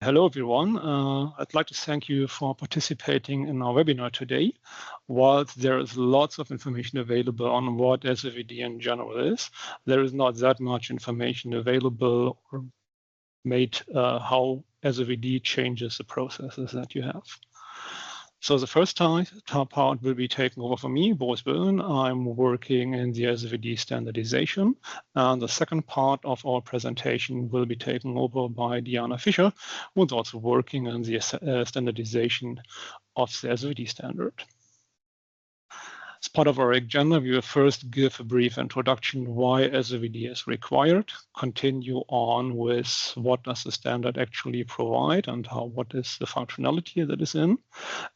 Hello, everyone. I'd like to thank you for participating in our webinar today. Whilst there is lots of information available on what SOVD in general is, there is not that much information available or made how SOVD changes the processes that you have. So the first part will be taken over from me, Boris Böhlen. I'm working in the SOVD standardization. And the second part of our presentation will be taken over by Fischer, who's also working in the standardization of the SOVD standard. As part of our agenda, we will first give a brief introduction why SOVD is required, continue on with what does the standard actually provide and what is the functionality that is in.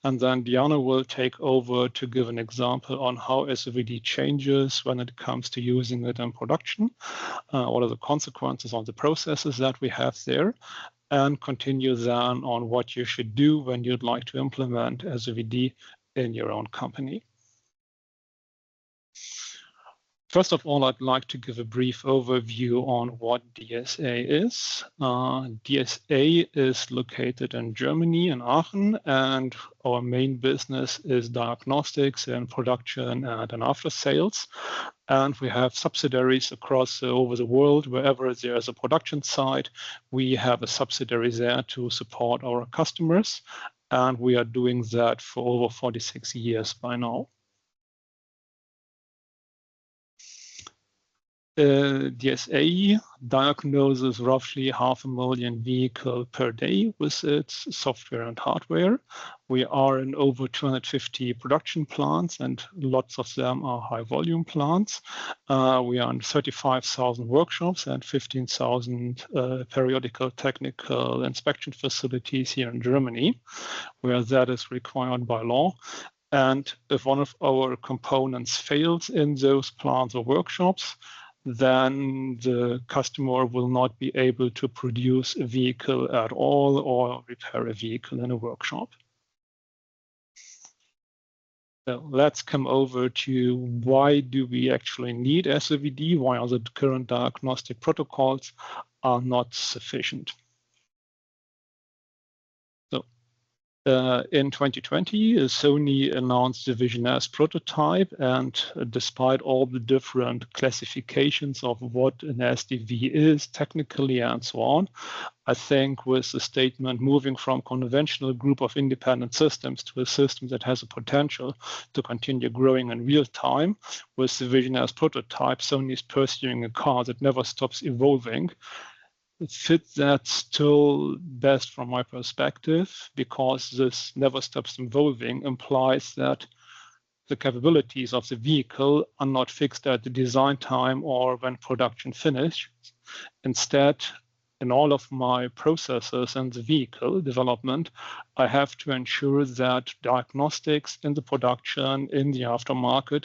And then Diana will take over to give an example on how SOVD changes when it comes to using it in production, what are the consequences on the processes that we have there, and continue then on what you should do when you'd like to implement SOVD in your own company. First of all, I'd like to give a brief overview on what DSA is. DSA is located in Germany, in Aachen, and our main business is diagnostics and production and after sales. And we have subsidiaries across over the world. Wherever there is a production site, we have a subsidiary there to support our customers. And we are doing that for over 46 years by now. DSA diagnoses roughly 500,000 vehicles per day with its software and hardware. We are in over 250 production plants, and lots of them are high volume plants. We are in 35,000 workshops and 15,000 periodical technical inspection facilities here in Germany, where that is required by law. And if one of our components fails in those plants or workshops, then the customer will not be able to produce a vehicle at all or repair a vehicle in a workshop. So let's come over to why do we actually need SOVD? Why are the current diagnostic protocols are not sufficient? In 2020, Sony announced the Vision S prototype, and despite all the different classifications of what an SDV is technically and so on, I think with the statement moving from conventional group of independent systems to a system that has a potential to continue growing in real time, with the Vision S prototype, Sony is pursuing a car that never stops evolving. It fits that still best from my perspective, because this never stops evolving implies that the capabilities of the vehicle are not fixed at the design time or when production finishes. Instead, in all of my processes and the vehicle development, I have to ensure that diagnostics in the production, in the aftermarket,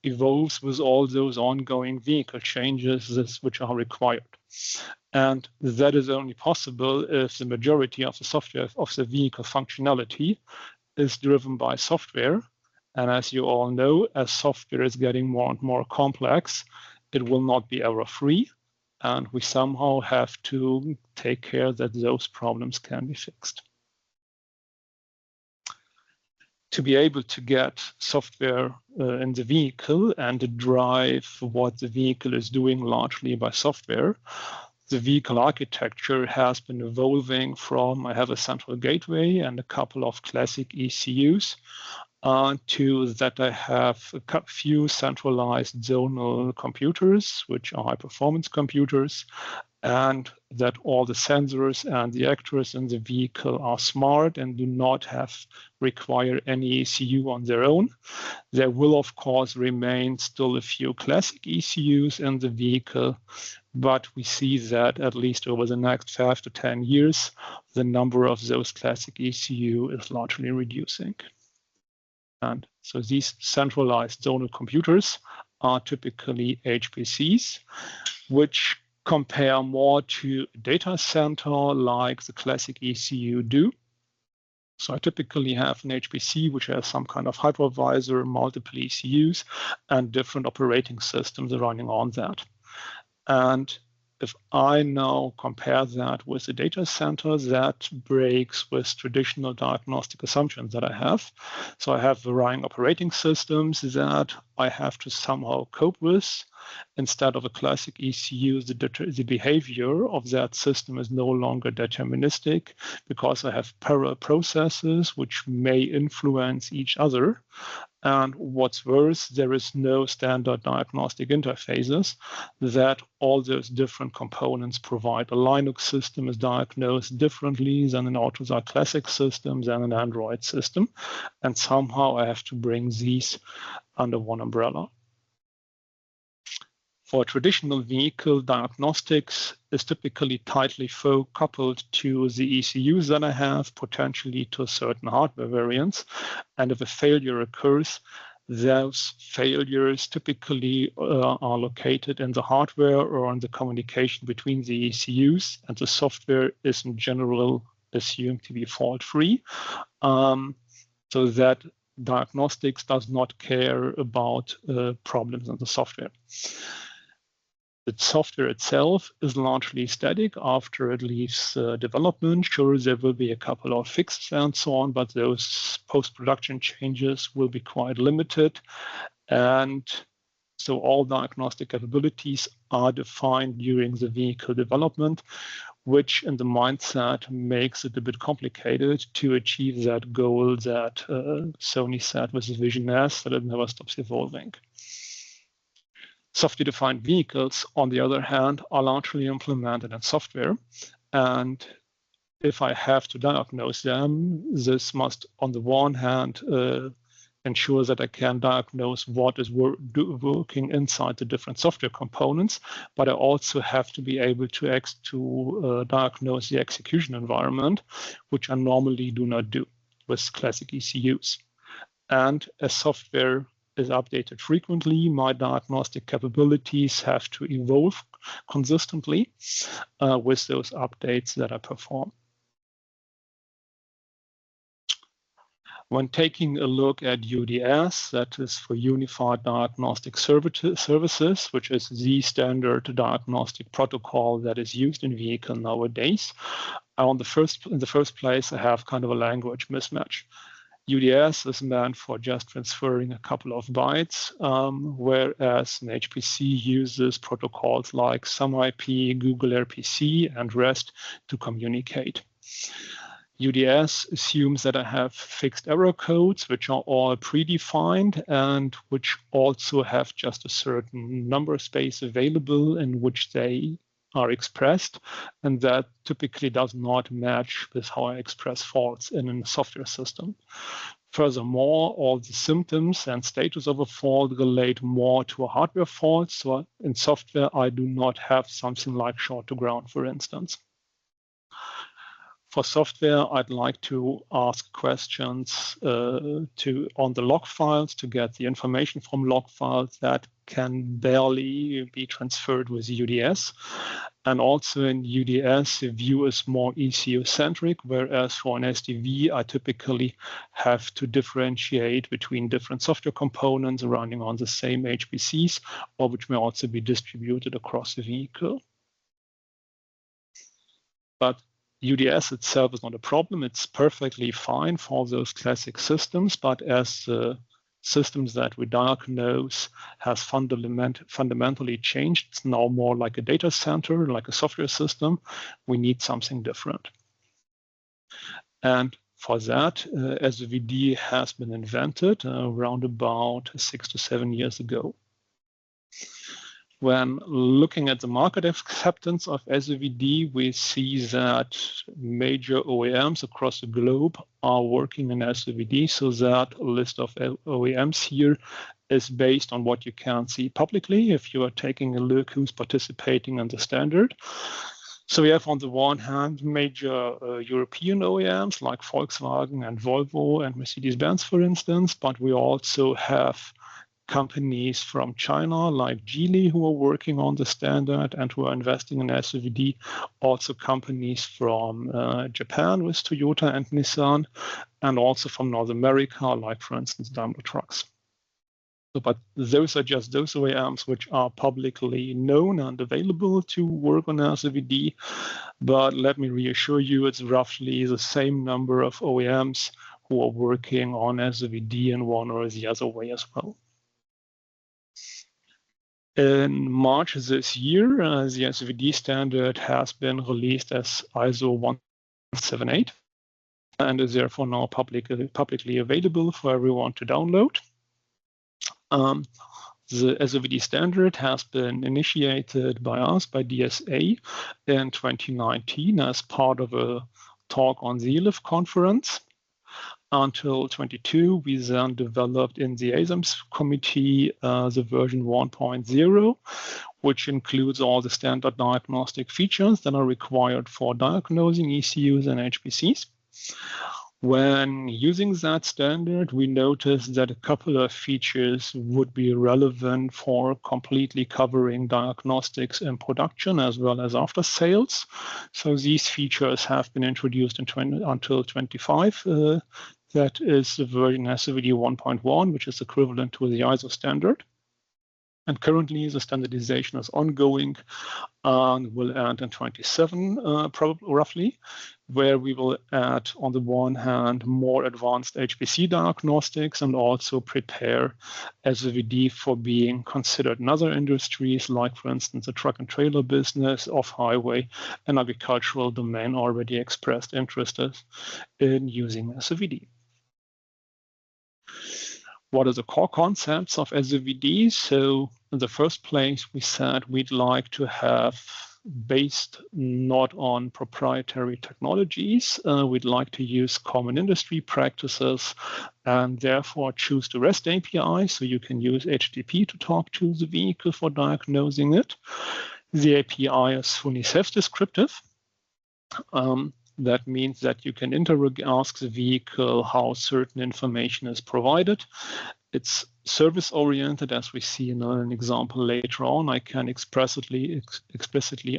evolves with all those ongoing vehicle changes which are required. And that is only possible if the majority of the software of the vehicle functionality is driven by software. And as you all know, as software is getting more and more complex, it will not be error-free. And we somehow have to take care that those problems can be fixed. To be able to get software in the vehicle and to drive what the vehicle is doing largely by software, the vehicle architecture has been evolving from I have a central gateway and a couple of classic ECUs to that I have a few centralized zonal computers, which are high-performance computers, and that all the sensors and the actors in the vehicle are smart and do not require any ECU on their own. There will, of course, remain still a few classic ECUs in the vehicle, but we see that at least over the next 5 to 10 years, the number of those classic ECU is largely reducing. And so these centralized zonal computers are typically HPCs, which compare more to a data center like the classic ECU do. So I typically have an HPC which has some kind of hypervisor, multiple ECUs, and different operating systems running on that. And if I now compare that with the data center, that breaks with traditional diagnostic assumptions that I have. So I have varying operating systems that I have to somehow cope with. Instead of a classic ECU, the behavior of that system is no longer deterministic because I have parallel processes which may influence each other. And what's worse, there is no standard diagnostic interfaces that all those different components provide. A Linux system is diagnosed differently than an AutoSAR classic system, than an Android system. And somehow I have to bring these under one umbrella. For traditional vehicle, diagnostics is typically tightly coupled to the ECUs that I have, potentially to certain hardware variants. And if a failure occurs, those failures typically are located in the hardware or in the communication between the ECUs, and the software is in general assumed to be fault-free. So that diagnostics does not care about problems in the software. The software itself is largely static after it leaves development. Sure, there will be a couple of fixes and so on, but those post-production changes will be quite limited. And so all diagnostic capabilities are defined during the vehicle development, which in the mindset makes it a bit complicated to achieve that goal that Sony set with the Vision S, that it never stops evolving. Software-defined vehicles, on the other hand, are largely implemented in software. And if I have to diagnose them, this must, on the one hand, ensure that I can diagnose what is working inside the different software components, but I also have to be able to diagnose the execution environment, which I normally do not do with classic ECUs. And as software is updated frequently, my diagnostic capabilities have to evolve consistently with those updates that I perform. When taking a look at UDS, that is for Unified Diagnostic Services, which is the standard diagnostic protocol that is used in vehicle nowadays, in the first place, I have kind of a language mismatch. UDS is meant for just transferring a couple of bytes, whereas an HPC uses protocols like SumIP, Google RPC, and REST to communicate. UDS assumes that I have fixed error codes, which are all predefined and which also have just a certain number space available in which they are expressed, and that typically does not match with how I express faults in a software system. Furthermore, all the symptoms and status of a fault relate more to a hardware fault. So in software, I do not have something like short to ground, for instance. For software, I'd like to ask questions on the log files to get the information from log files that can barely be transferred with UDS. And also in UDS, the view is more ECU-centric, whereas for an SDV, I typically have to differentiate between different software components running on the same HPCs, or which may also be distributed across the vehicle. But UDS itself is not a problem. It's perfectly fine for those classic systems, but as the systems that we diagnose has fundamentally changed, it's now more like a data center, like a software system, we need something different. And for that, SOVD has been invented around about 6 to 7 years ago. When looking at the market acceptance of SOVD, we see that major OEMs across the globe are working in SOVD. So that list of OEMs here is based on what you can see publicly if you are taking a look who's participating in the standard. So we have on the one hand major European OEMs like Volkswagen and Volvo and Mercedes-Benz, for instance, but we also have companies from China like Geely who are working on the standard and who are investing in SOVD, also companies from Japan with Toyota and Nissan, and also from North America, like for instance Daimler Trucks. vehicle, but those are just those OEMs which are publicly known and available to work on SOVD. But let me reassure you, it's roughly the same number of OEMs who are working on SOVD in one or the other way as well. In March this year, the SOVD standard has been released as ISO 178 and is therefore now publicly available for everyone to download. The SOVD standard has been initiated by us, by DSA, in 2019 as part of a talk on the ELIF conference. Until 22, we then developed in the ASAMS committee the version 1.0, which includes all the standard diagnostic features that are required for diagnosing ECUs and HPCs. When using that standard, we noticed that a couple of features would be relevant for completely covering diagnostics in production as well as after sales. So these features have been introduced until 25. That is the version SOVD 1.1, which is equivalent to the ISO standard. And currently, the standardization is ongoing and will end in 27, probably roughly, where we will add, on the one hand, more advanced HPC diagnostics and also prepare SOVD for being considered in other industries, like, for instance, the truck and trailer business, off-highway, and agricultural domain already expressed interest in using SOVD. What are the core concepts of SOVD? So in the first place, we said we'd like to have, based not on proprietary technologies, we'd like to use common industry practices and therefore choose the REST API. So you can use HTTP to talk to the vehicle for diagnosing it. The API is fully self-descriptive. That means that you can ask the vehicle how certain information is provided. It's service-oriented, as we see in an example later on. I can explicitly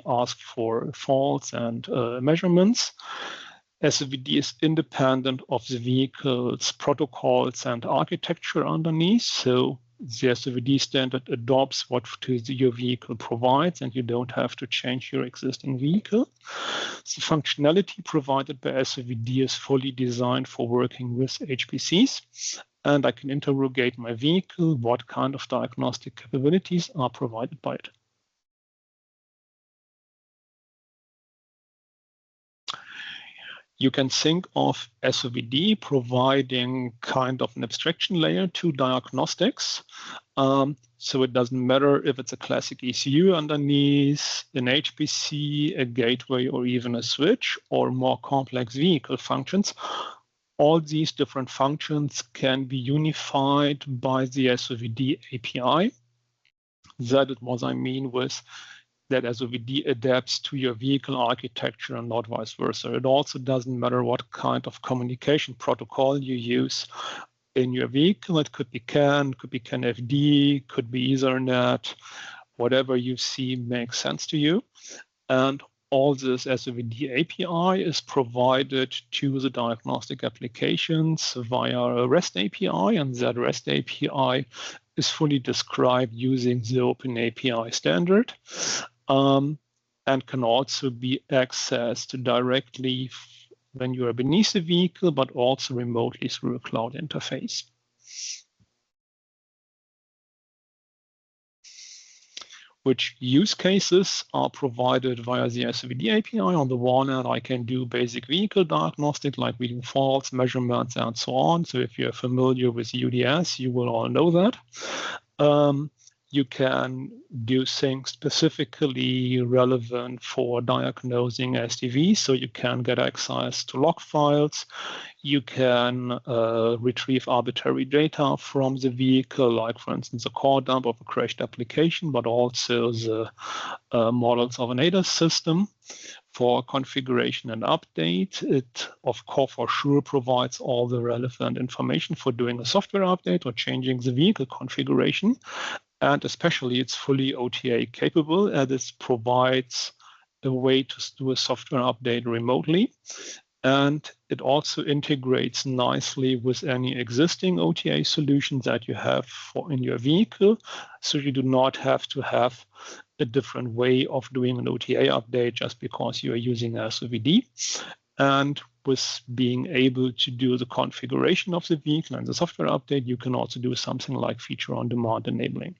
ask for faults and measurements. SOVD is independent of the vehicle's protocols and architecture underneath. So the SOVD standard adopts what your vehicle provides, and you don't have to change your existing vehicle. The functionality provided by SOVD is fully designed for working with HPCs, and I can interrogate my vehicle what kind of diagnostic capabilities are provided by it. You can think of SOVD providing kind of an abstraction layer to diagnostics. So it doesn't matter if it's a classic ECU underneath, an HPC, a gateway, or even a switch, or more complex vehicle functions. All these different functions can be unified by the SOVD API. That is what I mean with that SOVD adapts to your vehicle architecture and not vice versa. It also doesn't matter what kind of communication protocol you use in your vehicle. It could be CAN, could be CAN-FD, could be Ethernet, whatever you see makes sense to you. And all this SOVD API is provided to the diagnostic applications via a REST API, and that REST API is fully described using the Open API standard. And can also be accessed directly when you are beneath the vehicle, but also remotely through a cloud interface. Which use cases are provided via the SOVD API? On the one hand, I can do basic vehicle diagnostic, like reading faults, measurements, and so on. So if you're familiar with UDS, you will all know that. You can do things specifically relevant for diagnosing SDV, so you can get access to log files. You can retrieve arbitrary data from the vehicle, like, for instance, the core dump of a crashed application, but also the models of an ADAS system. For configuration and update, it, of course, for sure provides all the relevant information for doing a software update or changing the vehicle configuration. And especially, it's fully OTA capable, and this provides a way to do a software update remotely. And it also integrates nicely with any existing OTA solutions that you have in your vehicle. So you do not have to have a different way of doing an OTA update just because you are using SOVD. And with being able to do the configuration of the vehicle and the software update, you can also do something like feature on demand enabling.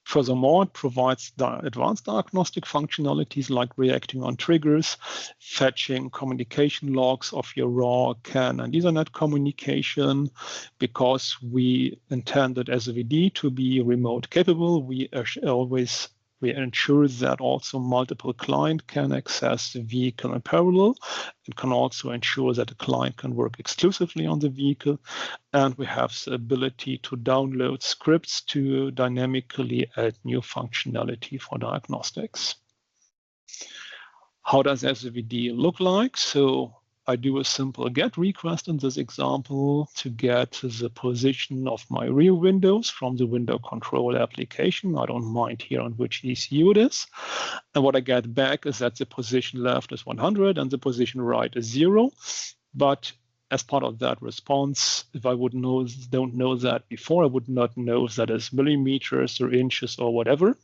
Furthermore, it provides advanced diagnostic functionalities like reacting on triggers, fetching communication logs of your raw CAN and Ethernet communication. Because we intended SOVD to be remote capable, we ensure that also multiple clients can access the vehicle in parallel. It can also ensure that the client can work exclusively on the vehicle. And we have the ability to download scripts to dynamically add new functionality for diagnostics. How does SOVD look like? So I do a simple GET request in this example to get the position of my rear windows from the window control application. I don't mind here on which ECU it is. And what I get back is that the position left is 100 and the position right is 0. But as part of that response, if I don't know that before, I would not know if that is millimeters or inches or whatever.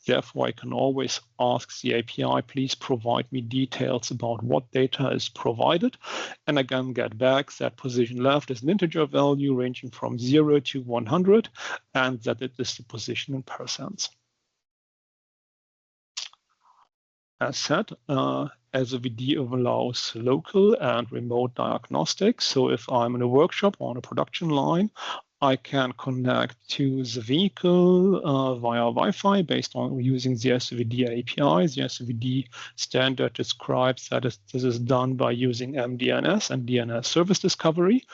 Therefore, I can always ask the API, please provide me details about what data is provided. And again, get back that position left is an integer value ranging from 0 to 100, and that it is the position in percents. As said, SOVD allows local and remote diagnostics. So if I'm in a workshop or on a production line, I can connect to the vehicle via Wi-Fi based on using the SOVD API. The SOVD standard describes that this is done by using MDNS and DNS service discovery.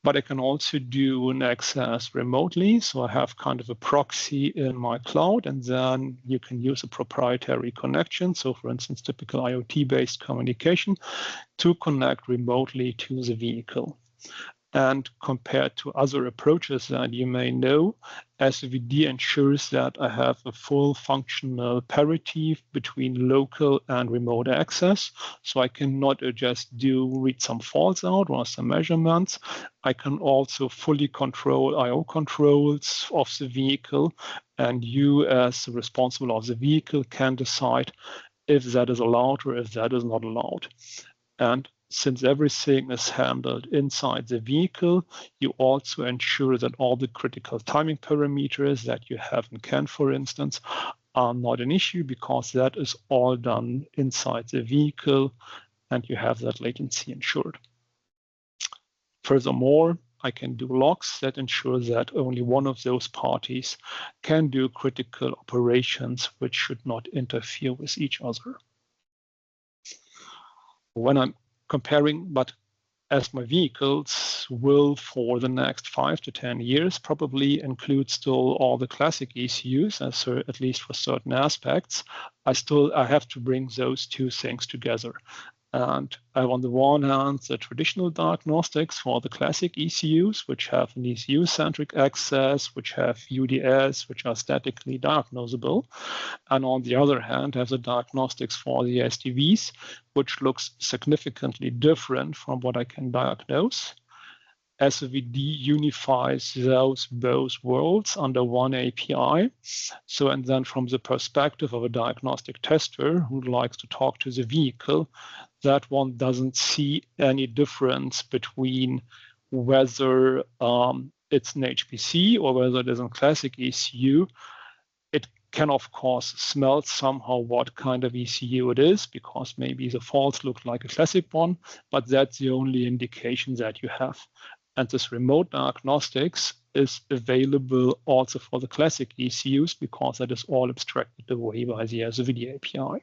But I can also do an access remotely. So I have kind of a proxy in my cloud, and then you can use a proprietary connection. So for instance, typical IoT-based communication to connect remotely to the vehicle. And compared to other approaches that you may know, SOVD ensures that I have a full functional parity between local and remote access. So I can not just read some faults out or some measurements. I can also fully control I/O controls of the vehicle, and you as the responsible of the vehicle can decide if that is allowed or if that is not allowed. And since everything is handled inside the vehicle, you also ensure that all the critical timing parameters that you have in CAN, for instance, are not an issue because that is all done inside the vehicle and you have that latency ensured. Furthermore, I can do logs that ensure that only one of those parties can do critical operations which should not interfere with each other. When I'm comparing, but as my vehicles will for the next 5 to 10 years probably include still all the classic ECUs, at least for certain aspects, I have to bring those two things together. And I have on the one hand the traditional diagnostics for the classic ECUs, which have an ECU-centric access, which have UDS, which are statically diagnosable. And on the other hand, I have the diagnostics for the SDVs, which looks significantly different from what I can diagnose. SOVD unifies those both worlds under one API. So, and then from the perspective of a diagnostic tester who likes to talk to the vehicle, that one doesn't see any difference between whether it's an HPC or whether it is a classic ECU. It can, of course, smell somehow what kind of ECU it is, because maybe the faults look like a classic one, but that's the only indication that you have. And this remote diagnostics is available also for the classic ECUs because that is all abstracted away by the SOVD API.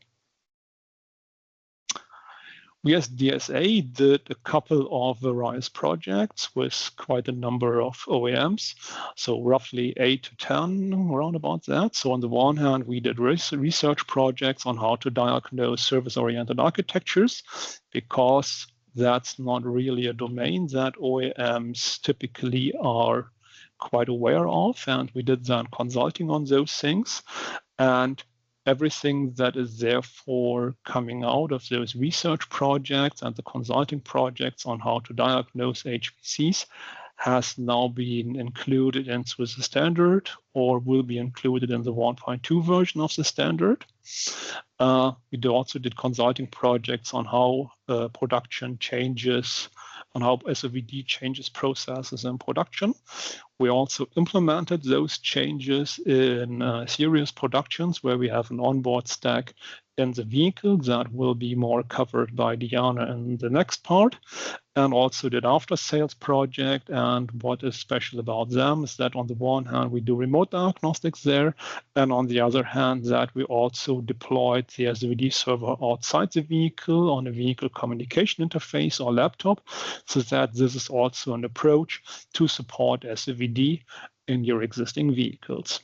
We as DSA did a couple of various projects with quite a number of OEMs, so roughly 8 to 10, around about that. So on the one hand, we did research projects on how to diagnose service-oriented architectures, because that's not really a domain that OEMs typically are quite aware of, and we did then consulting on those things. And everything that is therefore coming out of those research projects and the consulting projects on how to diagnose HPCs has now been included into the standard or will be included in the 1.2 version of the standard. We also did consulting projects on how production changes, on how SOVD changes processes in production. We also implemented those changes in serious productions where we have an onboard stack in the vehicle that will be more covered by Diana in the next part, and also did after sales project. And what is special about them is that on the one hand, we do remote diagnostics there, and on the other hand, that we also deployed the SOVD server outside the vehicle on a vehicle communication interface or laptop, so that this is also an approach to support SOVD in your existing vehicles.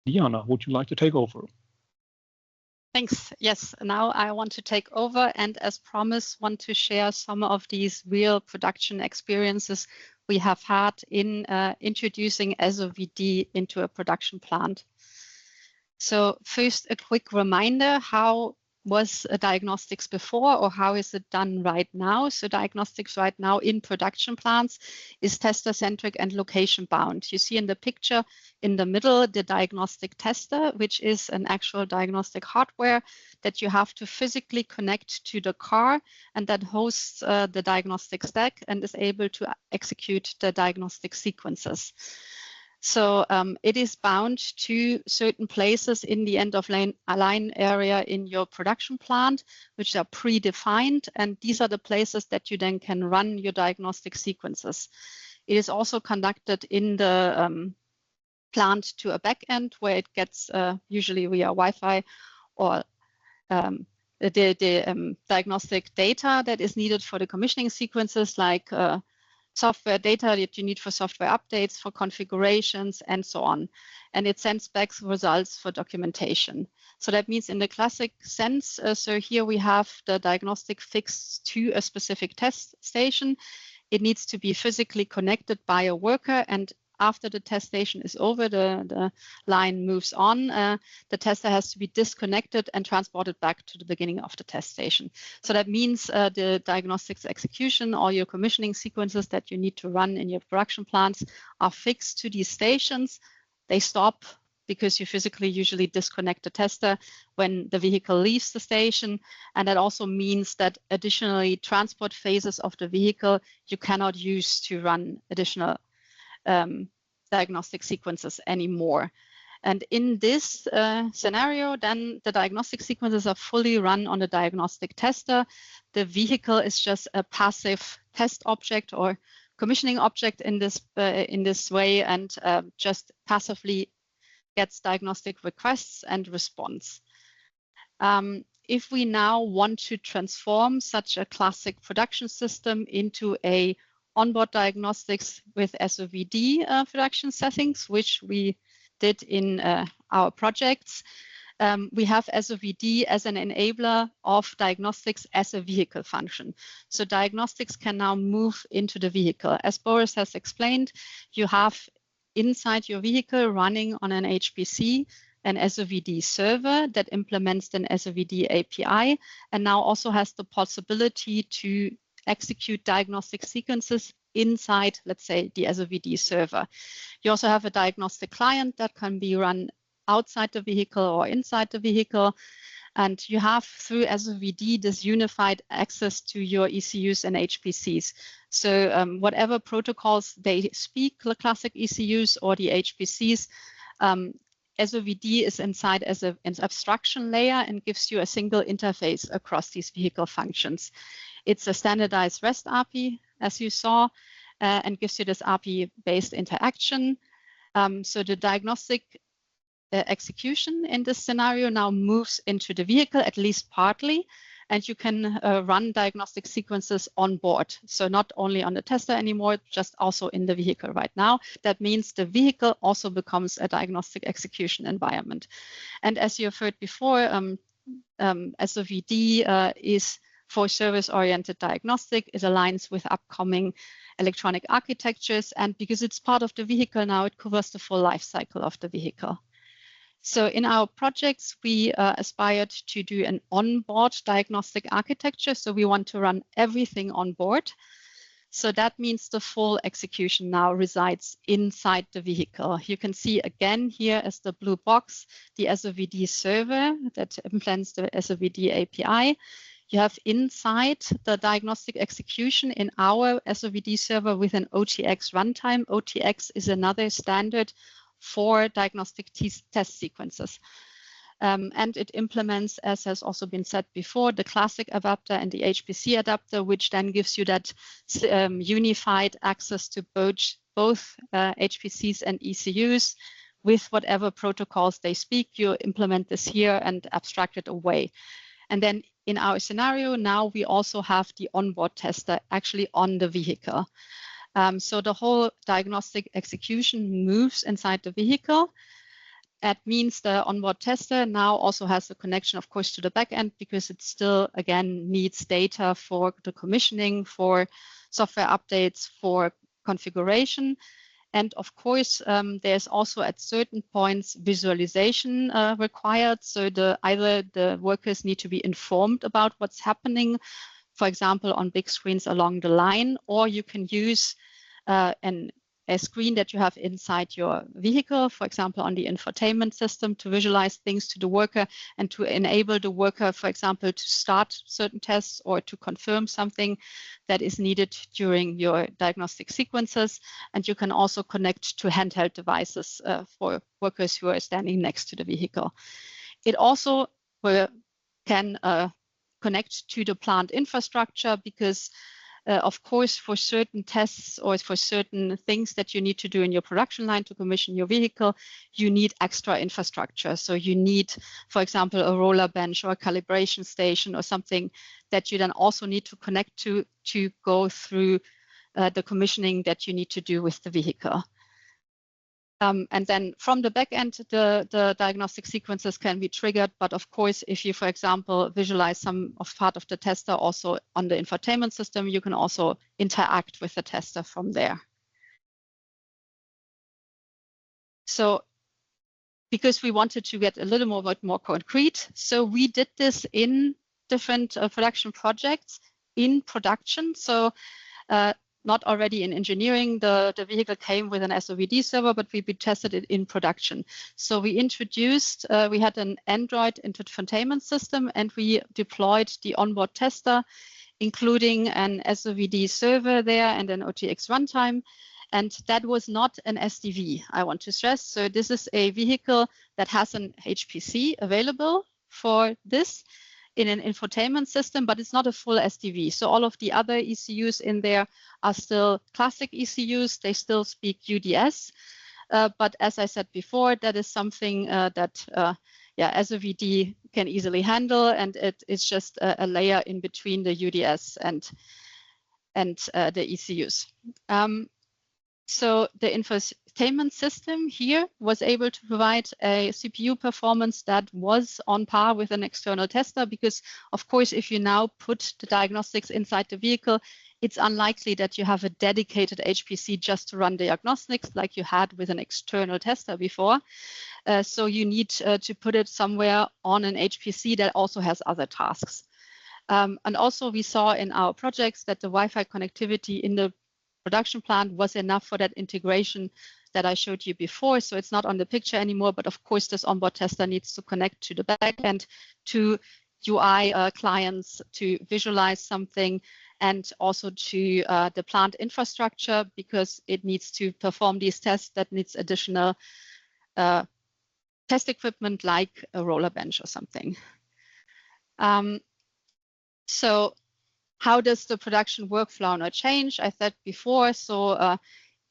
Diana, would you like to take over? Thanks. Yes, now I want to take over and, as promised, want to share some of these real production experiences we have had in introducing SOVD into a production plant. So first, a quick reminder, how was diagnostics before, or how is it done right now? So diagnostics right now in production plants is tester-centric and location-bound. You see in the picture in the middle the diagnostic tester, which is an actual diagnostic hardware that you have to physically connect to the car, and that hosts the diagnostic stack and is able to execute the diagnostic sequences. So it is bound to certain places in the end of line area in your production plant, which are predefined. And these are the places that you then can run your diagnostic sequences. It is also conducted in the plant to a backend where it gets usually via Wi-Fi or the diagnostic data that is needed for the commissioning sequences, like software data that you need for software updates, for configurations, and so on. And it sends back results for documentation. So that means in the classic sense, so here we have the diagnostic fixed to a specific test station. It needs to be physically connected by a worker, and after the test station is over, the line moves on, the tester has to be disconnected and transported back to the beginning of the test station. So that means the diagnostics execution, all your commissioning sequences that you need to run in your production plants are fixed to these stations. They stop because you physically usually disconnect the tester when the vehicle leaves the station. And that also means that additionally transport phases of the vehicle you cannot use to run additional diagnostic sequences anymore. And in this scenario, then the diagnostic sequences are fully run on the diagnostic tester. The vehicle is just a passive test object or commissioning object in this way, and just passively gets diagnostic requests and response. If we now want to transform such a classic production system into a onboard diagnostics with SOVD production settings, which we did in our projects, we have SOVD as an enabler of diagnostics as a vehicle function. So diagnostics can now move into the vehicle. As Boris has explained, you have inside your vehicle running on an HPC an SOVD server that implements an SOVD API, and now also has the possibility to execute diagnostic sequences inside, let's say, the SOVD server. You also have a diagnostic client that can be run outside the vehicle or inside the vehicle. And you have, through SOVD, this unified access to your ECUs and HPCs. So whatever protocols they speak, the classic ECUs or the HPCs, SOVD is inside as an abstraction layer and gives you a single interface across these vehicle functions. It's a standardized REST API, as you saw, and gives you this API-based interaction. So the diagnostic execution in this scenario now moves into the vehicle, at least partly, and you can run diagnostic sequences on board. So not only on the tester anymore, just also in the vehicle right now. That means the vehicle also becomes a diagnostic execution environment. And as you have heard before, SOVD is for service-oriented diagnostic. It aligns with upcoming electronic architectures, and because it's part of the vehicle now, it covers the full life cycle of the vehicle. So in our projects, we aspired to do an onboard diagnostic architecture. So we want to run everything on board. So that means the full execution now resides inside the vehicle. You can see again here as the blue box, the SOVD server that implements the SOVD API. You have inside the diagnostic execution in our SOVD server with an OTX runtime. OTX is another standard for diagnostic test sequences. And it implements, as has also been said before, the classic adapter and the HPC adapter, which then gives you that unified access to both HPCs and ECUs with whatever protocols they speak. You implement this here and abstract it away. And then in our scenario, now we also have the onboard tester actually on the vehicle. So the whole diagnostic execution moves inside the vehicle. That means the onboard tester now also has a connection, of course, to the backend because it still, again, needs data for the commissioning, for software updates, for configuration. And of course, there's also at certain points visualization required. So either the workers need to be informed about what's happening, for example, on big screens along the line, or you can use a screen that you have inside your vehicle, for example, on the infotainment system to visualize things to the worker and to enable the worker, for example, to start certain tests or to confirm something that is needed during your diagnostic sequences. And you can also connect to handheld devices for workers who are standing next to the vehicle. It also can connect to the plant infrastructure because of course, for certain tests or for certain things that you need to do in your production line to commission your vehicle, you need extra infrastructure. So you need, for example, a roller bench or a calibration station or something that you then also need to connect to go through the commissioning that you need to do with the vehicle. And then from the back end, the diagnostic sequences can be triggered. But of course, if you, for example, visualize some of part of the tester also on the infotainment system, you can also interact with the tester from there. So because we wanted to get a little more concrete, so we did this in different production projects in production. So not already in engineering, the vehicle came with an SOVD server, but we tested it in production. So we introduced, we had an Android infotainment system and we deployed the onboard tester, including an SOVD server there and an OTX runtime. And that was not an SDV, I want to stress. So this is a vehicle that has an HPC available for this in an infotainment system, but it's not a full SDV. So all of the other ECUs in there are still classic ECUs. They still speak UDS. But as I said before, that is something that SOVD can easily handle. And it's just a layer in between the UDS and the ECUs. So the infotainment system here was able to provide a CPU performance that was on par with an external tester because, of course, if you now put the diagnostics inside the vehicle, it's unlikely that you have a dedicated HPC just to run diagnostics like you had with an external tester before. So you need to put it somewhere on an HPC that also has other tasks. And also we saw in our projects that the Wi-Fi connectivity in the production plant was enough for that integration that I showed you before. So it's not on the picture anymore, but of course this onboard tester needs to connect to the backend, to UI clients to visualize something, and also to the plant infrastructure because it needs to perform these tests that needs additional test equipment like a roller bench or something. So how does the production workflow now change? I said before, so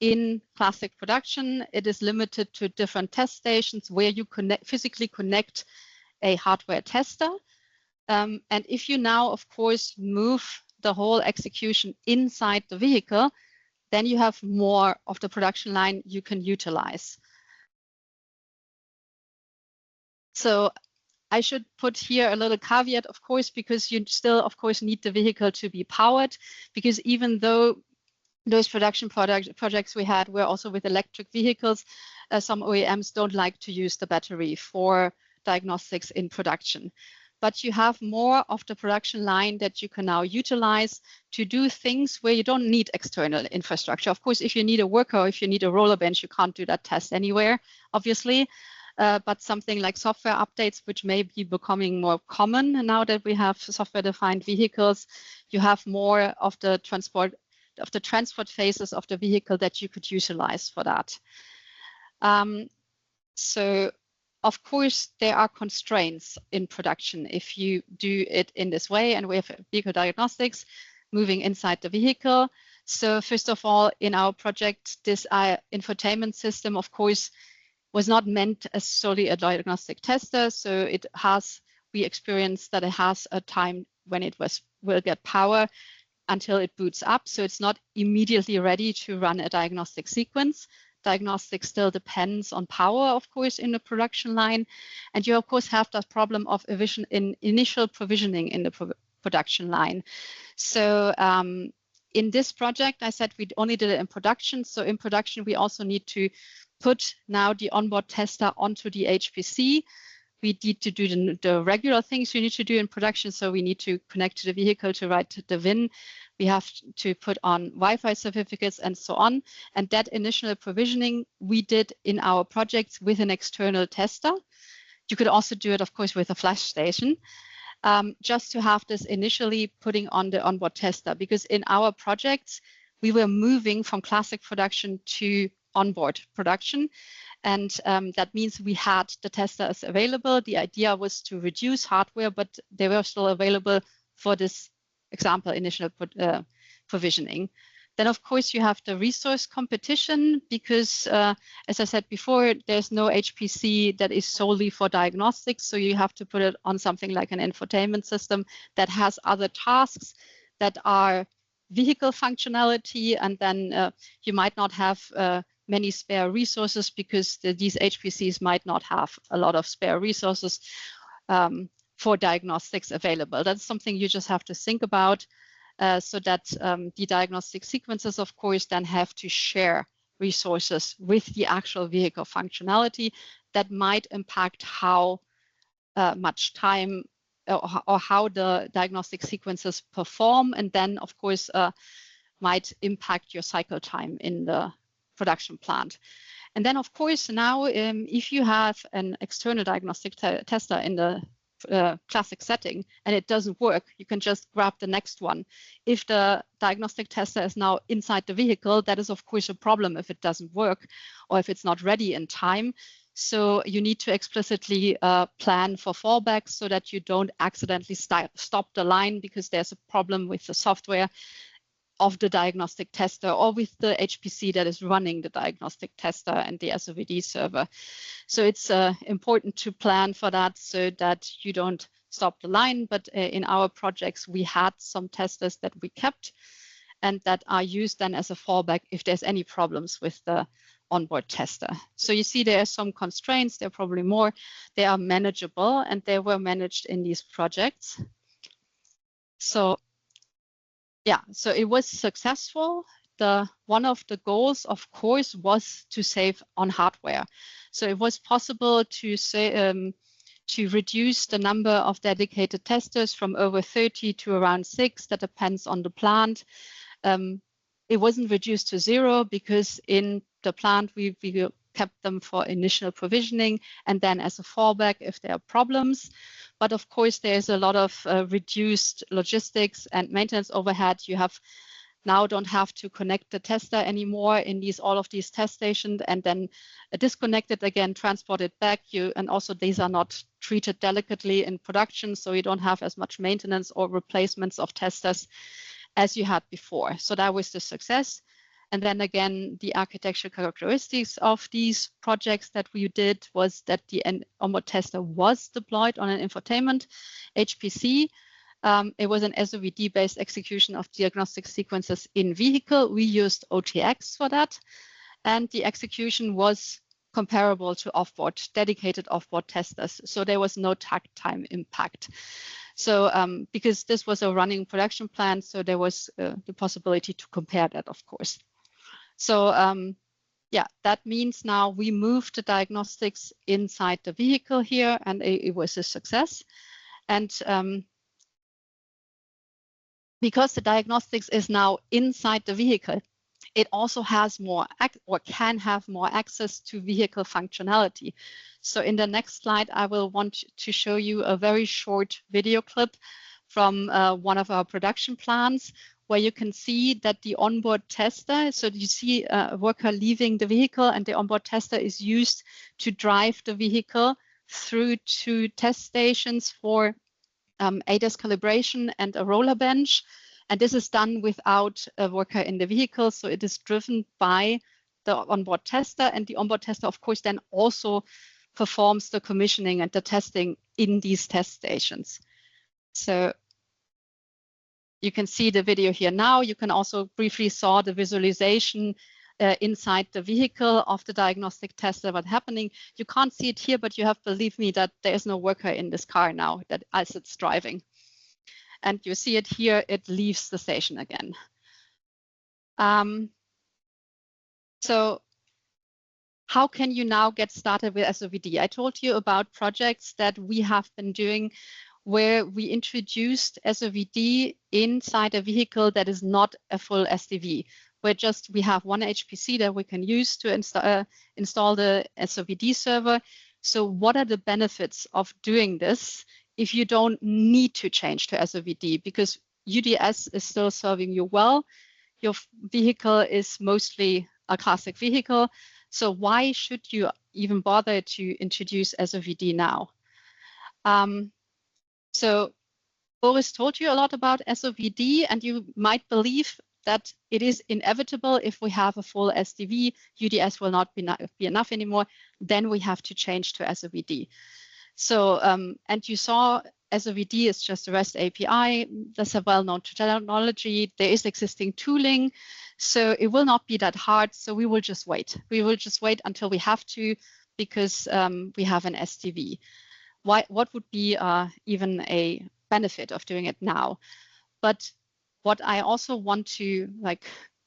in classic production, it is limited to different test stations where you physically connect a hardware tester. And if you now, of course, move the whole execution inside the vehicle, then you have more of the production line you can utilize. So I should put here a little caveat, of course, because you still, of course, need the vehicle to be powered, because even though those production projects we had were also with electric vehicles. Some OEMs don't like to use the battery for diagnostics in production. But you have more of the production line that you can now utilize to do things where you don't need external infrastructure. Of course, if you need a worker, or if you need a roller bench, you can't do that test anywhere, obviously. But something like software updates, which may be becoming more common now that we have software-defined vehicles, you have more of the transport phases of the vehicle that you could utilize for that. So, of course, there are constraints in production if you do it in this way, and we have vehicle diagnostics moving inside the vehicle. So first of all, in our project, this infotainment system, of course, was not meant as solely a diagnostic tester. So we experienced that it has a time when it will get power until it boots up. So it's not immediately ready to run a diagnostic sequence. Diagnostic still depends on power, of course, in the production line. And you, of course, have that problem of initial provisioning in the production line. So in this project, I said we only did it in production. So in production, we also need to put now the onboard tester onto the HPC. We need to do the regular things you need to do in production. So we need to connect to the vehicle to write the VIN. We have to put on Wi-Fi certificates and so on. And that initial provisioning we did in our projects with an external tester. You could also do it, of course, with a flash station, just to have this initially putting on the onboard tester. Because in our projects, we were moving from classic production to onboard production. And that means we had the testers available. The idea was to reduce hardware, but they were still available for this example, initial provisioning. Then, of course, you have the resource competition because, as I said before, there's no HPC that is solely for diagnostics. So you have to put it on something like an infotainment system that has other tasks that are vehicle functionality. And then you might not have many spare resources because these HPCs might not have a lot of spare resources for diagnostics available. That's something you just have to think about so that the diagnostic sequences, of course, then have to share resources with the actual vehicle functionality that might impact how much time or how the diagnostic sequences perform, and then, of course, might impact your cycle time in the production plant. And then, of course, now if you have an external diagnostic tester in the classic setting and it doesn't work, you can just grab the next one. If the diagnostic tester is now inside the vehicle, that is, of course, a problem if it doesn't work or if it's not ready in time. So you need to explicitly plan for fallbacks so that you don't accidentally stop the line because there's a problem with the software of the diagnostic tester or with the HPC that is running the diagnostic tester and the SOVD server. So it's important to plan for that so that you don't stop the line. But in our projects, we had some testers that we kept and that are used then as a fallback if there's any problems with the onboard tester. So you see there are some constraints, there are probably more. They are manageable and they were managed in these projects. So yeah, so it was successful. One of the goals, of course, was to save on hardware. So it was possible to reduce the number of dedicated testers from over 30 to around 6. That depends on the plant. It wasn't reduced to 0 because in the plant we kept them for initial provisioning and then as a fallback if there are problems. But of course, there's a lot of reduced logistics and maintenance overhead. You don't have to connect the tester anymore in all of these test stations and then disconnect it again, transport it back. And also these are not treated delicately in production, so you don't have as much maintenance or replacements of testers as you had before. So that was the success. And then again, the architecture characteristics of these projects that we did was that the onboard tester was deployed on an infotainment HPC. It was an SOVD-based execution of diagnostic sequences in vehicle. We used OTX for that. And the execution was comparable to dedicated offboard testers. So there was no takt time impact. So because this was a running production plan, so there was the possibility to compare that, of course. So yeah, that means now we moved the diagnostics inside the vehicle here, and it was a success. And because the diagnostics is now inside the vehicle, it also has more or can have more access to vehicle functionality. So in the next slide, I will want to show you a very short video clip from one of our production plants, where you can see that the onboard tester, so you see a worker leaving the vehicle, and the onboard tester is used to drive the vehicle through to test stations for ADAS calibration and a roller bench. And this is done without a worker in the vehicle. So it is driven by the onboard tester, and the onboard tester, of course, then also performs the commissioning and the testing in these test stations. So you can see the video here now. You can also briefly saw the visualization inside the vehicle of the diagnostic tester, what's happening. You can't see it here, but you have to believe me that there is no worker in this car now that as it's driving. And you see it here, it leaves the station again. So how can you now get started with SOVD? I told you about projects that we have been doing where we introduced SOVD inside a vehicle that is not a full SDV, where just we have one HPC that we can use to install the SOVD server. So what are the benefits of doing this if you don't need to change to SOVD? Because UDS is still serving you well. Your vehicle is mostly a classic vehicle. So why should you even bother to introduce SOVD now? So Boris told you a lot about SOVD, and you might believe that it is inevitable if we have a full SDV, UDS will not be enough anymore, then we have to change to SOVD. So, and you saw SOVD is just a REST API. That's a well-known technology. There is existing tooling, so it will not be that hard. So we will just wait. We will just wait until we have to, because we have an SDV. What would be even a benefit of doing it now? But what I also want to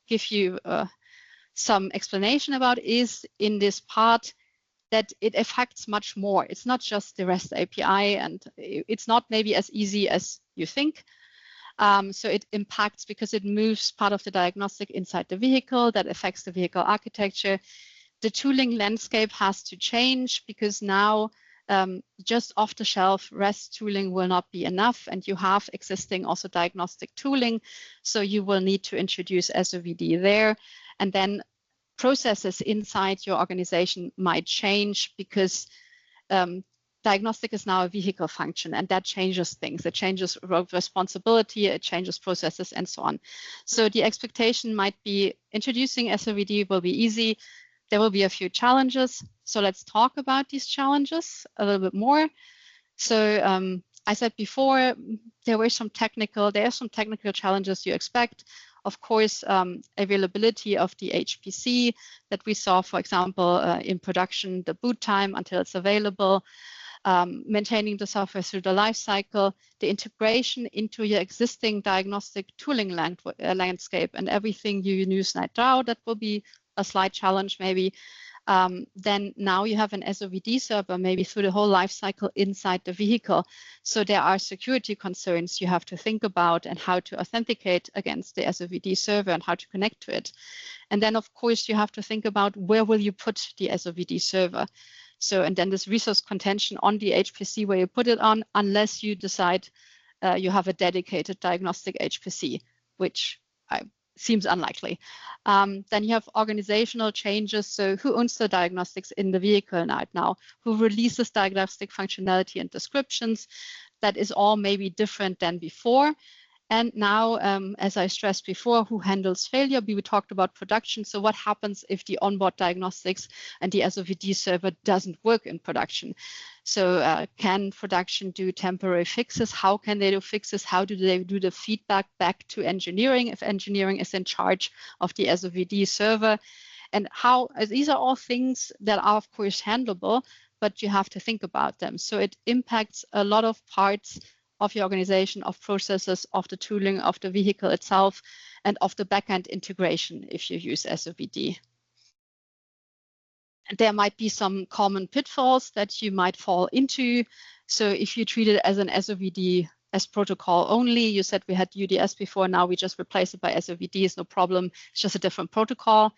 give you some explanation about is in this part that it affects much more. It's not just the REST API, and it's not maybe as easy as you think. So it impacts because it moves part of the diagnostic inside the vehicle that affects the vehicle architecture. The tooling landscape has to change because now just off-the-shelf REST tooling will not be enough, and you have existing also diagnostic tooling, so you will need to introduce SOVD there. And then processes inside your organization might change because diagnostic is now a vehicle function, and that changes things. It changes responsibility, it changes processes, and so on. So the expectation might be introducing SOVD will be easy. There will be a few challenges. So let's talk about these challenges a little bit more. So I said before, there are some technical challenges you expect. Of course, availability of the HPC that we saw, for example, in production, the boot time until it's available, maintaining the software through the life cycle, the integration into your existing diagnostic tooling landscape and everything you use right now, that will be a slight challenge maybe. Then now you have an SOVD server maybe through the whole life cycle inside the vehicle. So there are security concerns you have to think about and how to authenticate against the SOVD server and how to connect to it. And then of course you have to think about where will you put the SOVD server. So, and then this resource contention on the HPC where you put it on, unless you decide you have a dedicated diagnostic HPC, which seems unlikely. Then you have organizational changes. So who owns the diagnostics in the vehicle right now? Who releases diagnostic functionality and descriptions? That is all maybe different than before. And now, as I stressed before, who handles failure? We talked about production. So what happens if the onboard diagnostics and the SOVD server doesn't work in production? So can production do temporary fixes? How can they do fixes? How do they do the feedback back to engineering if engineering is in charge of the SOVD server? And how, these are all things that are of course handleable, but you have to think about them. So it impacts a lot of parts of your organization, of processes, of the tooling, of the vehicle itself, and of the backend integration if you use SOVD. There might be some common pitfalls that you might fall into. So if you treat it as an SOVD as protocol only, you said we had UDS before, now we just replace it by SOVD, is no problem, it's just a different protocol.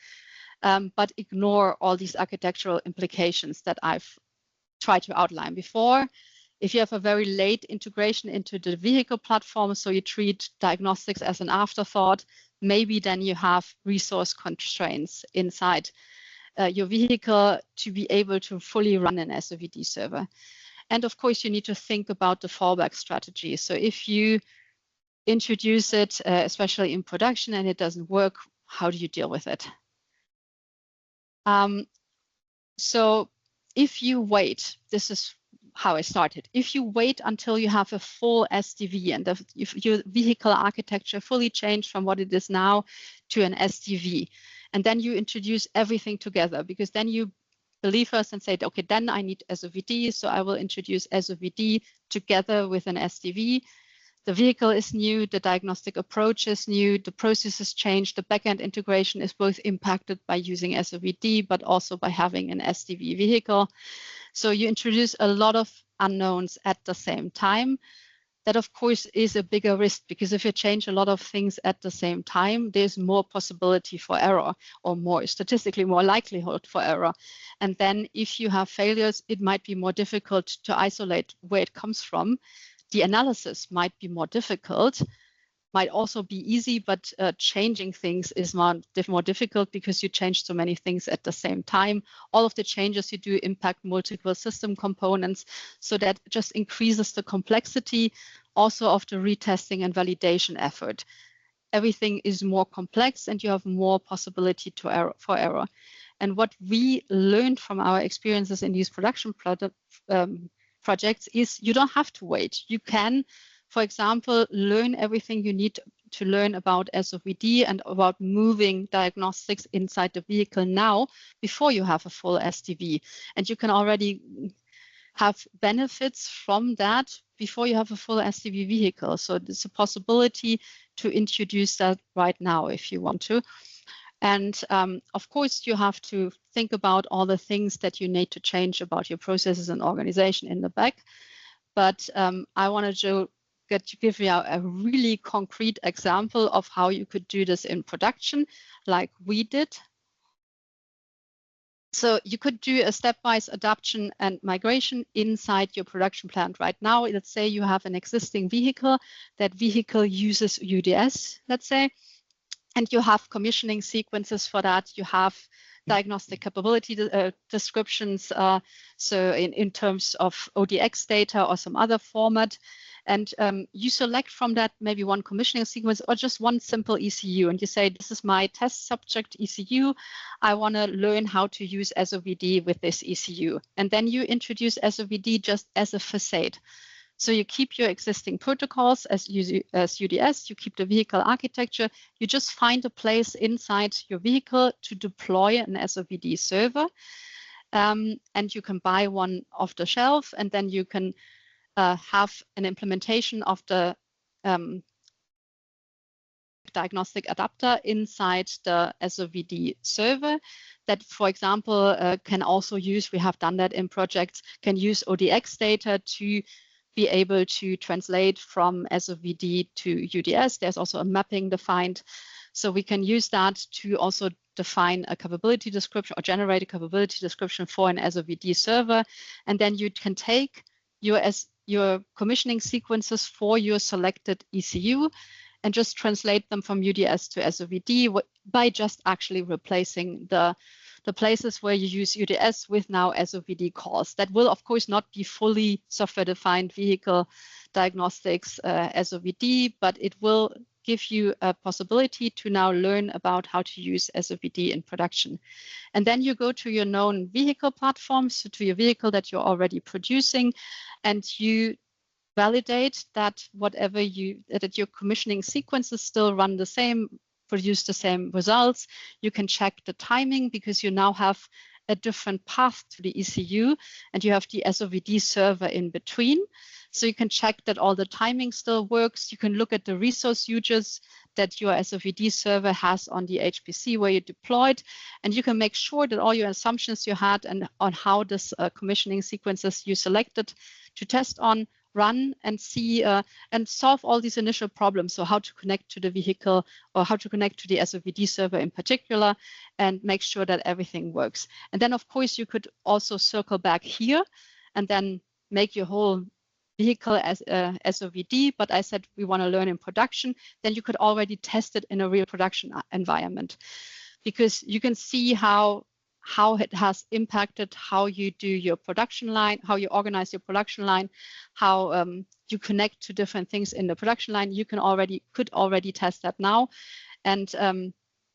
But ignore all these architectural implications that I've tried to outline before. If you have a very late integration into the vehicle platform, so you treat diagnostics as an afterthought, maybe then you have resource constraints inside your vehicle to be able to fully run an SOVD server. And of course, you need to think about the fallback strategy. So if you introduce it, especially in production, and it doesn't work, how do you deal with it? So if you wait, this is how I started. If you wait until you have a full SDV and if your vehicle architecture fully changed from what it is now to an SDV, and then you introduce everything together, because then you believe us and say, okay, then I need SOVD, so I will introduce SOVD together with an SDV. The vehicle is new, the diagnostic approach is new, the processes change, the backend integration is both impacted by using SOVD, but also by having an SDV vehicle. So you introduce a lot of unknowns at the same time. That, of course, is a bigger risk, because if you change a lot of things at the same time, there's more possibility for error, or more statistically more likelihood for error. And then if you have failures, it might be more difficult to isolate where it comes from. The analysis might be more difficult, might also be easy, but changing things is more difficult because you change so many things at the same time. All of the changes you do impact multiple system components, so that just increases the complexity also of the retesting and validation effort. Everything is more complex and you have more possibility for error. And what we learned from our experiences in these production projects is you don't have to wait. You can, for example, learn everything you need to learn about SOVD and about moving diagnostics inside the vehicle now before you have a full SDV. And you can already have benefits from that before you have a full SDV vehicle. So there's a possibility to introduce that right now if you want to. And of course, you have to think about all the things that you need to change about your processes and organization in the back. But I want to give you a really concrete example of how you could do this in production, like we did. So you could do a stepwise adoption and migration inside your production plant right now. Let's say you have an existing vehicle. That vehicle uses UDS, let's say, and you have commissioning sequences for that. You have diagnostic capability descriptions, so in terms of ODX data or some other format. And you select from that maybe one commissioning sequence or just one simple ECU. And you say, this is my test subject ECU. I want to learn how to use SOVD with this ECU. And then you introduce SOVD just as a facade. So you keep your existing protocols as UDS, you keep the vehicle architecture, you just find a place inside your vehicle to deploy an SOVD server. And you can buy one off the shelf, and then you can have an implementation of the diagnostic adapter inside the SOVD server that, for example, can also use, we have done that in projects, can use ODX data to be able to translate from SOVD to UDS. There's also a mapping defined. So we can use that to also define a capability description or generate a capability description for an SOVD server. And then you can take your commissioning sequences for your selected ECU and just translate them from UDS to SOVD by just actually replacing the places where you use UDS with now SOVD calls. That will, of course, not be fully software-defined vehicle diagnostics SOVD, but it will give you a possibility to now learn about how to use SOVD in production. And then you go to your known vehicle platforms, so to your vehicle that you're already producing, and you validate that that your commissioning sequences still run the same, produce the same results. You can check the timing because you now have a different path to the ECU and you have the SOVD server in between. So you can check that all the timing still works. You can look at the resource uses that your SOVD server has on the HPC where you deployed, and you can make sure that all your assumptions you had and on how this commissioning sequences you selected to test on run and see and solve all these initial problems. So how to connect to the vehicle or how to connect to the SOVD server in particular and make sure that everything works. And then of course you could also circle back here and then make your whole vehicle as SOVD, but I said we want to learn in production, then you could already test it in a real production environment, because you can see how it has impacted how you do your production line, how you organize your production line, how you connect to different things in the production line. You could already test that now, and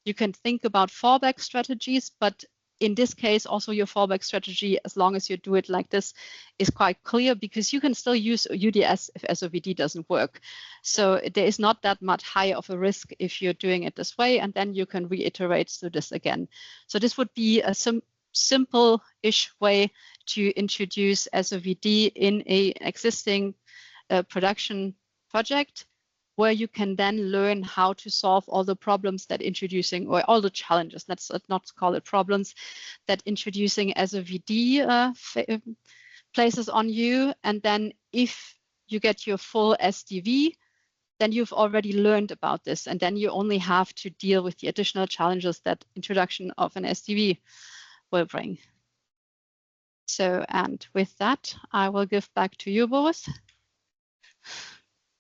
you can think about fallback strategies, but in this case, also your fallback strategy, as long as you do it like this, is quite clear, because you can still use UDS if SOVD doesn't work. So there is not that much higher of a risk if you're doing it this way, and then you can reiterate through this again. So this would be a simple-ish way to introduce SOVD in an existing production project, where you can then learn how to solve all the problems that introducing, or all the challenges, let's not call it problems, that introducing SOVD places on you. And then if you get your full SDV, then you've already learned about this. And then you only have to deal with the additional challenges that introduction of an SDV will bring. So, and with that, I will give back to you, Boris.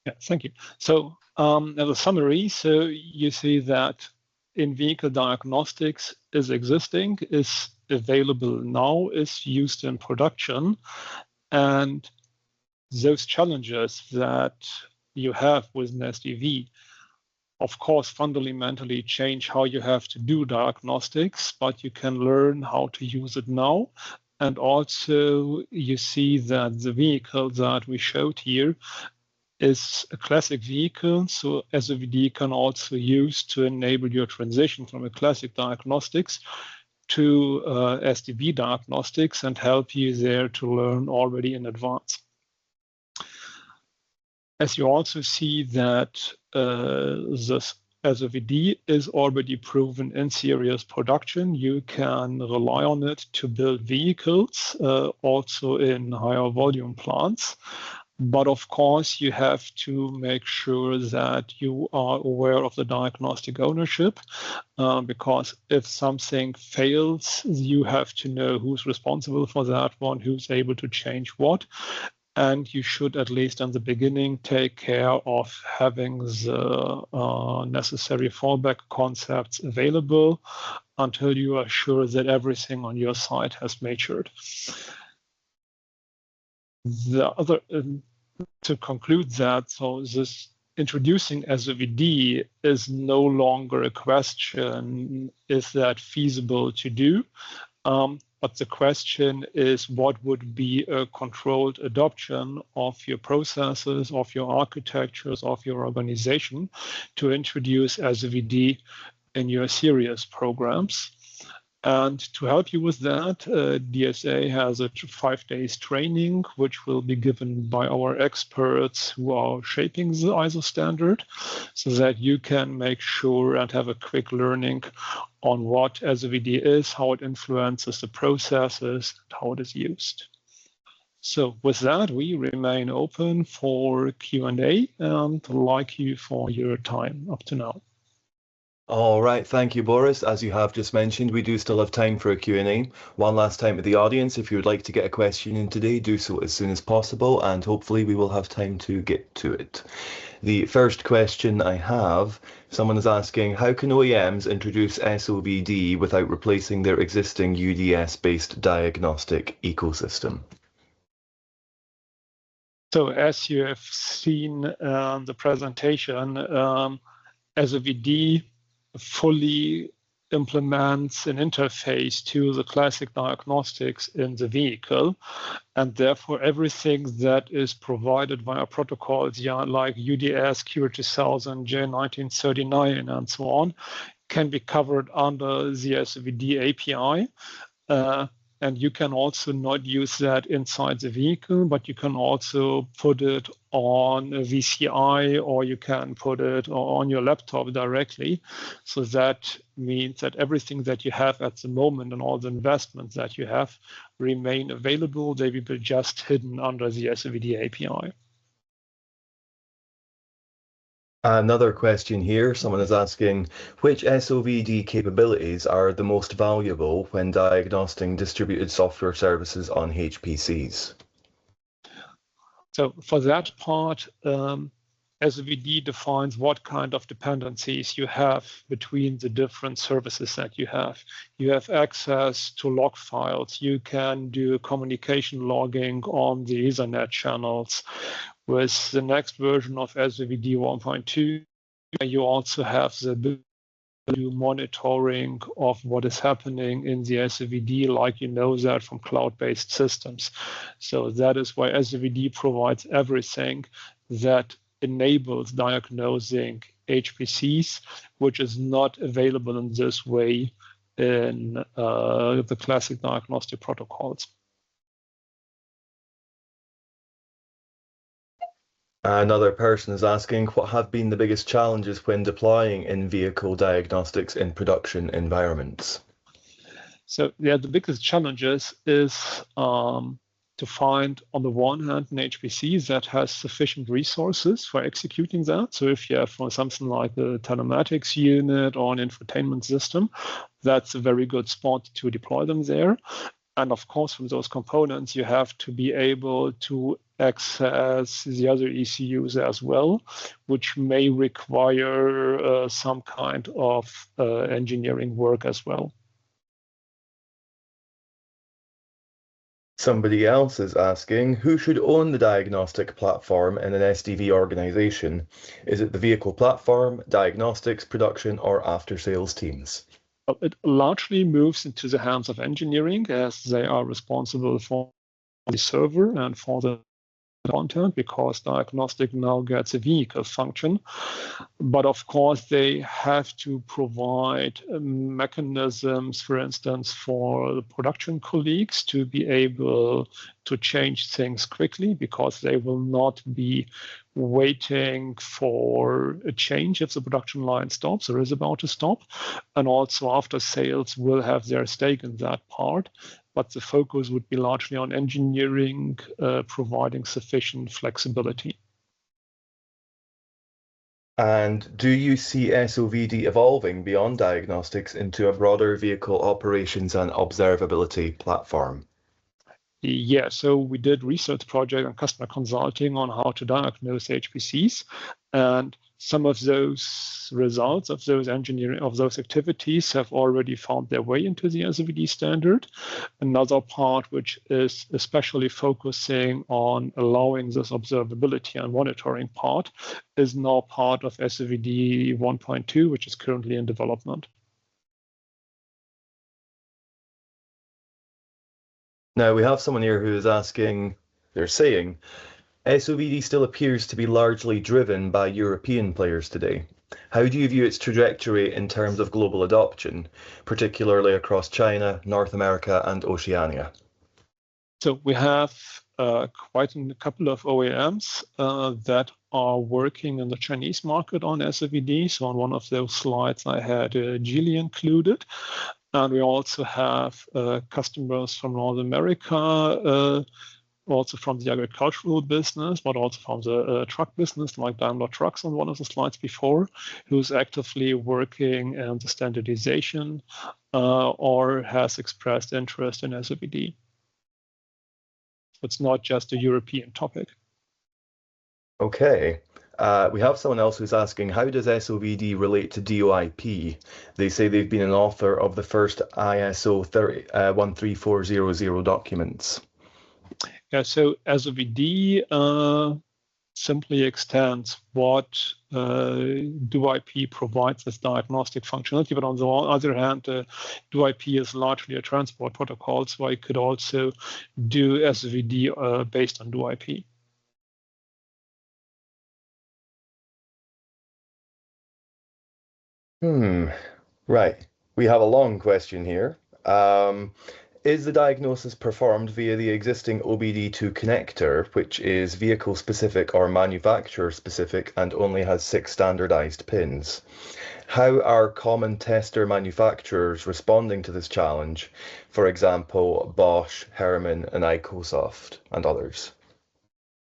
Yeah, thank you. So as a summary, so you see that in vehicle diagnostics is existing, is available now, is used in production, and those challenges that you have with an SDV, of course, fundamentally change how you have to do diagnostics, but you can learn how to use it now. And also you see that the vehicle that we showed here is a classic vehicle, so SOVD can also use to enable your transition from a classic diagnostics to SDV diagnostics and help you there to learn already in advance. As you also see that this SOVD is already proven in serious production, you can rely on it to build vehicles, also in higher volume plants. But of course, you have to make sure that you are aware of the diagnostic ownership, because if something fails, you have to know who's responsible for that one, who's able to change what. And you should, at least in the beginning, take care of having the necessary fallback concepts available until you are sure that everything on your side has matured. The other, to conclude that, so this introducing SOVD is no longer a question, is that feasible to do? But the question is, what would be a controlled adoption of your processes, of your architectures, of your organization to introduce SOVD in your serious programs? And to help you with that, DSA has a 5 days training, which will be given by our experts who are shaping the ISO standard, so that you can make sure and have a quick learning on what SOVD is, how it influences the processes, and how it is used. So with that, we remain open for Q&A and like you for your time up to now. All right, thank you, Boris. As you have just mentioned, we do still have time for a Q&A. One last time to the audience, if you would like to get a question in today, do so as soon as possible, and hopefully we will have time to get to it. The first question I have, someone is asking, how can OEMs introduce SOVD without replacing their existing UDS-based diagnostic ecosystem? So as you have seen the presentation, SOVD fully implements an interface to the classic diagnostics in the vehicle, and therefore everything that is provided via protocols like UDS, Q2000, J1939, and so on can be covered under the SOVD API. And you can also not use that inside the vehicle, but you can also put it on a VCI, or you can put it on your laptop directly. So that means that everything that you have at the moment and all the investments that you have remain available. They will be just hidden under the SOVD API. Another question here, someone is asking, which SOVD capabilities are the most valuable when diagnosing distributed software services on HPCs? So for that part, SOVD defines what kind of dependencies you have between the different services that you have. You have access to log files. You can do communication logging on the Ethernet channels. With the next version of SOVD 1.2, you also have the ability to do monitoring of what is happening in the SOVD, like you know that from cloud-based systems. So that is why SOVD provides everything that enables diagnosing HPCs, which is not available in this way in the classic diagnostic protocols. Another person is asking, what have been the biggest challenges when deploying in vehicle diagnostics in production environments? So yeah, the biggest challenges is to find, on the one hand, an HPC that has sufficient resources for executing that. So if you have something like a telematics unit or an infotainment system, that's a very good spot to deploy them there. And of course, from those components, you have to be able to access the other ECUs as well, which may require some kind of engineering work as well. Somebody else is asking, who should own the diagnostic platform in an SDV organization? Is it the vehicle platform, diagnostics, production, or after-sales teams? It largely moves into the hands of engineering, as they are responsible for the server and for the content, because diagnostic now gets a vehicle function. But of course, they have to provide mechanisms, for instance, for the production colleagues to be able to change things quickly, because they will not be waiting for a change if the production line stops or is about to stop. And also after sales will have their stake in that part. But the focus would be largely on engineering, providing sufficient flexibility. And do you see SOVD evolving beyond diagnostics into a broader vehicle operations and observability platform? Yeah, so we did research project and customer consulting on how to diagnose HPCs, and some of those results of those engineering of those activities have already found their way into the SOVD standard. Another part, which is especially focusing on allowing this observability and monitoring part, is now part of SOVD 1.2, which is currently in development. Now we have someone here who is asking, they're saying, SOVD still appears to be largely driven by European players today. How do you view its trajectory in terms of global adoption, particularly across China, North America, and Oceania? So we have quite a couple of OEMs that are working in the Chinese market on SOVD. So on one of those slides, I had Geely included. And we also have customers from North America, also from the agricultural business, but also from the truck business, like Daimler Trucks on one of the slides before, who's actively working in the standardization or has expressed interest in SOVD. It's not just a European topic. Okay. We have someone else who's asking, how does SOVD relate to DOIP? They say they've been an author of the first ISO 13400 documents. Yeah, so SOVD simply extends what DOIP provides as diagnostic functionality, but on the other hand, DOIP is largely a transport protocol, so I could also do SOVD based on DOIP. Right. We have a long question here. is the diagnosis performed via the existing OBD2 connector, which is vehicle-specific or manufacturer-specific and only has 6 standardized pins? How are common tester manufacturers responding to this challenge? For example, Bosch, Herman, and Icosoft, and others.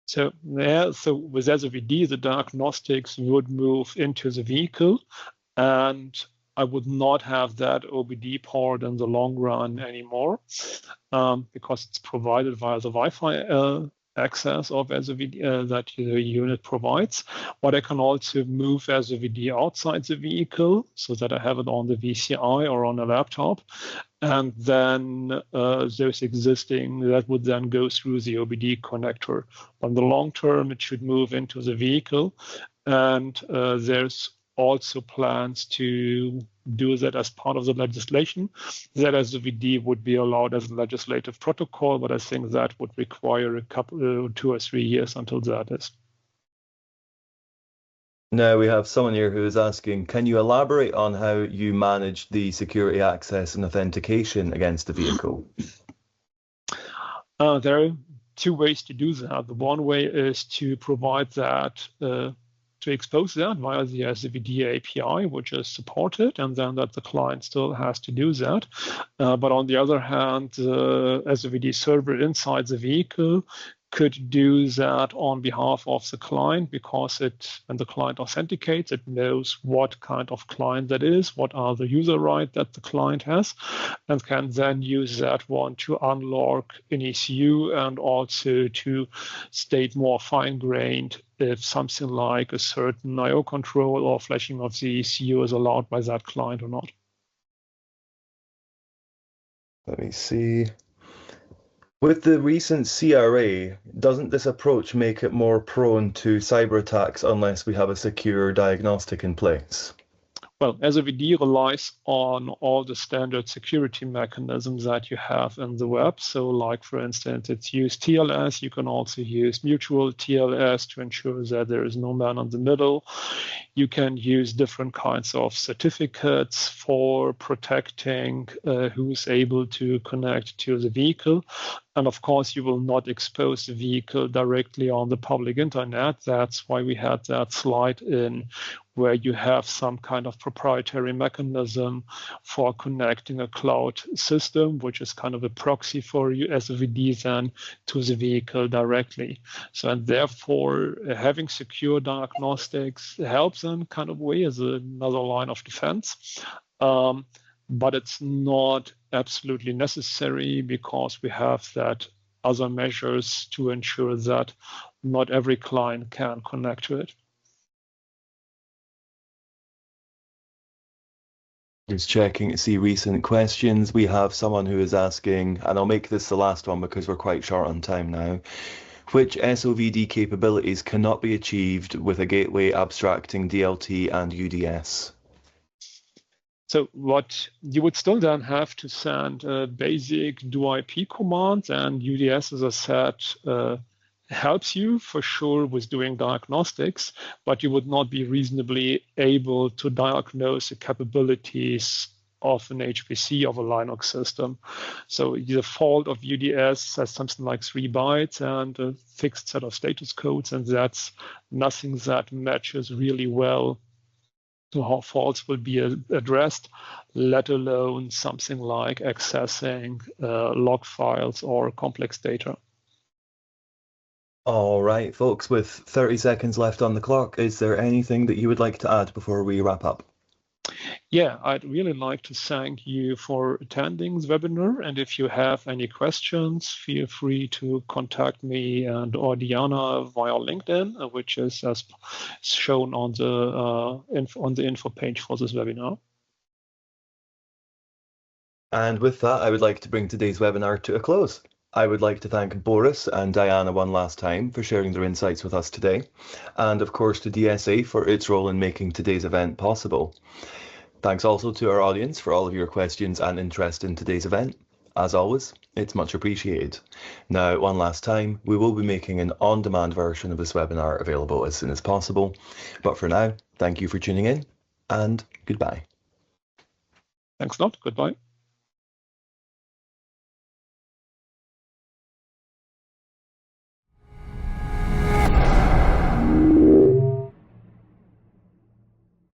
So with SOVD, the diagnostics would move into the vehicle, and I would not have that OBD part in the long run anymore, because it's provided via the Wi-Fi access of SOVD that the unit provides. But I can also move SOVD outside the vehicle so that I have it on the VCI or on a laptop. And then those existing, that would then go through the OBD connector. On the long term, it should move into the vehicle. And there's also plans to do that as part of the legislation. That SOVD would be allowed as a legislative protocol, but I think that would require a couple, 2 or 3 years until that is. Now we have someone here who is asking, can you elaborate on how you manage the security access and authentication against the vehicle? There are 2 ways to do that. The one way is to provide that, to expose that via the SOVD API, which is supported, and then that the client still has to do that. But on the other hand, the SOVD server inside the vehicle could do that on behalf of the client, because when the client authenticates, it knows what kind of client that is, what are the user rights that the client has, and can then use that one to unlock an ECU and also to state more fine-grained if something like a certain I/O control or flashing of the ECU is allowed by that client or not. Let me see. With the recent CRA, doesn't this approach make it more prone to cyber attacks unless we have a secure diagnostic in place? Well, SOVD relies on all the standard security mechanisms that you have in the web. So like, for instance, it's used TLS. You can also use mutual TLS to ensure that there is no man in the middle. You can use different kinds of certificates for protecting who's able to connect to the vehicle. And of course, you will not expose the vehicle directly on the public internet. That's why we had that slide in where you have some kind of proprietary mechanism for connecting a cloud system, which is kind of a proxy for you as a SOVD then to the vehicle directly. So, and therefore, having secure diagnostics helps in kind of way as another line of defense. But it's not absolutely necessary, because we have that other measures to ensure that not every client can connect to it. Just checking to see recent questions. We have someone who is asking, and I'll make this the last one because we're quite short on time now. Which SOVD capabilities cannot be achieved with a gateway abstracting DLT and UDS? So what you would still then have to send basic do-IP commands, and UDS, as I said, helps you for sure with doing diagnostics, but you would not be reasonably able to diagnose the capabilities of an HPC of a Linux system. So the default of UDS has something like 3 bytes and a fixed set of status codes, and that's nothing that matches really well to how faults will be addressed, let alone something like accessing log files or complex data. All right, folks, with 30 seconds left on the clock, is there anything that you would like to add before we wrap up? Yeah, I'd really like to thank you for attending this webinar. And if you have any questions, feel free to contact me and or Diana via LinkedIn, which is as shown on the info page for this webinar. And with that, I would like to bring today's webinar to a close. I would like to thank Boris and Diana one last time for sharing their insights with us today, and of course to DSA for its role in making today's event possible. Thanks also to our audience for all of your questions and interest in today's event. As always, it's much appreciated. Now, one last time, we will be making an on-demand version of this webinar available as soon as possible. But for now, thank you for tuning in, and goodbye. Thanks a lot. Goodbye.